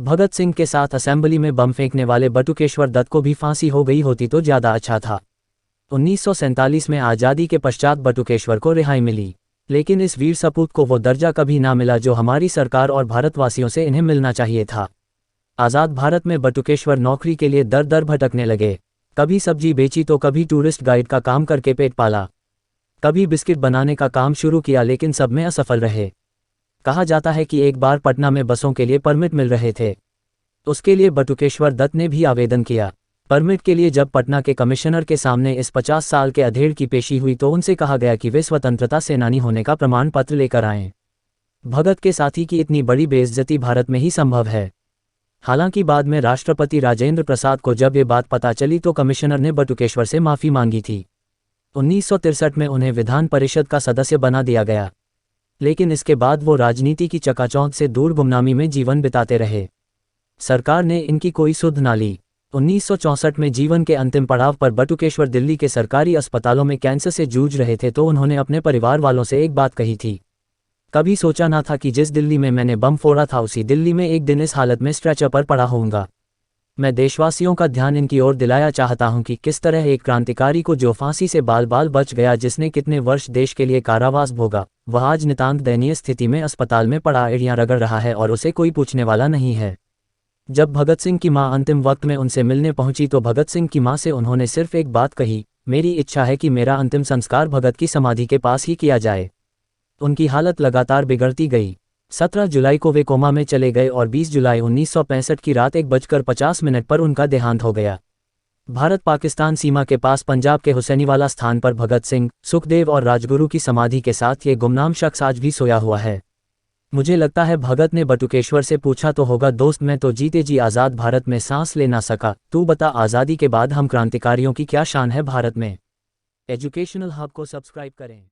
भगत सिंह के साथ असेंबली में बम फेंकने वाले बटुकेश्वर दत्त को भी फांसी हो गई होती तो ज़्यादा अच्छा था। 1947 में आज़ादी के पश्चात बटुकेश्वर को रिहाई मिली, लेकिन इस वीर सपूत को वो दर्जा कभी ना मिला जो हमारी सरकार और भारतवासियों से इन्हें मिलना चाहिए था। आज़ाद भारत में बटुकेश्वर नौकरी के लिए दर दर भटकने लगे। कभी सब्जी बेची तो कभी टूरिस्ट गाइड का काम करके पेट पाला, कभी बिस्किट बनाने का काम शुरू किया, लेकिन सब में असफल रहे। कहा जाता है कि एक बार पटना में बसों के लिए परमिट मिल रहे थे। उसके लिए बटुकेश्वर दत्त ने भी आवेदन किया। परमिट के लिए जब पटना के कमिश्नर के सामने इस 50 साल के अधेड़ की पेशी हुई तो उनसे कहा गया कि वे स्वतंत्रता सेनानी होने का प्रमाण पत्र लेकर आएं। भगत के साथी की इतनी बड़ी बेइज्जती भारत में ही संभव है। हालांकि बाद में राष्ट्रपति राजेंद्र प्रसाद को जब ये बात पता चली तो कमिश्नर ने बटुकेश्वर से माफ़ी मांगी थी। 1963 में उन्हें विधान परिषद का सदस्य बना दिया गया, लेकिन इसके बाद वो राजनीति की चकाचौंध से दूर गुमनामी में जीवन बिताते रहे। सरकार ने इनकी कोई सुध ना ली। 1964 में जीवन के अंतिम पड़ाव पर बटुकेश्वर दिल्ली के सरकारी अस्पतालों में कैंसर से जूझ रहे थे तो उन्होंने अपने परिवार वालों से एक बात कही थी, कभी सोचा ना था कि जिस दिल्ली में मैंने बम फोड़ा था उसी दिल्ली में एक दिन इस हालत में स्ट्रेचर पर पड़ा होऊंगा। मैं देशवासियों का ध्यान इनकी ओर दिलाया चाहता हूं कि किस तरह एक क्रांतिकारी को जो फांसी से बाल बाल बच गया, जिसने कितने वर्ष देश के लिए कारावास भोगा, वह आज नितांत दयनीय स्थिति में अस्पताल में पड़ा एड़ियां रगड़ रहा है और उसे कोई पूछने वाला नहीं है। जब भगत सिंह की मां अंतिम वक्त में उनसे मिलने पहुंची तो भगत सिंह की मां से उन्होंने सिर्फ एक बात कही, मेरी इच्छा है कि मेरा अंतिम संस्कार भगत की समाधि के पास ही किया जाए। उनकी हालत लगातार बिगड़ती गई। 17 जुलाई को वे कोमा में चले गए और 20 जुलाई 1965 की रात 1:50 पर उनका देहांत हो गया। भारत पाकिस्तान सीमा के पास पंजाब के हुसैनीवाला स्थान पर भगत सिंह, सुखदेव और राजगुरु की समाधि के साथ ये गुमनाम शख्स आज भी सोया हुआ है। मुझे लगता है भगत ने बटुकेश्वर से पूछा तो होगा, दोस्त मैं तो जीते जी आज़ाद भारत में सांस ले ना सका, तू बता आज़ादी के बाद हम क्रांतिकारियों की क्या शान है भारत में। एजुकेशनल हब को सब्सक्राइब करें।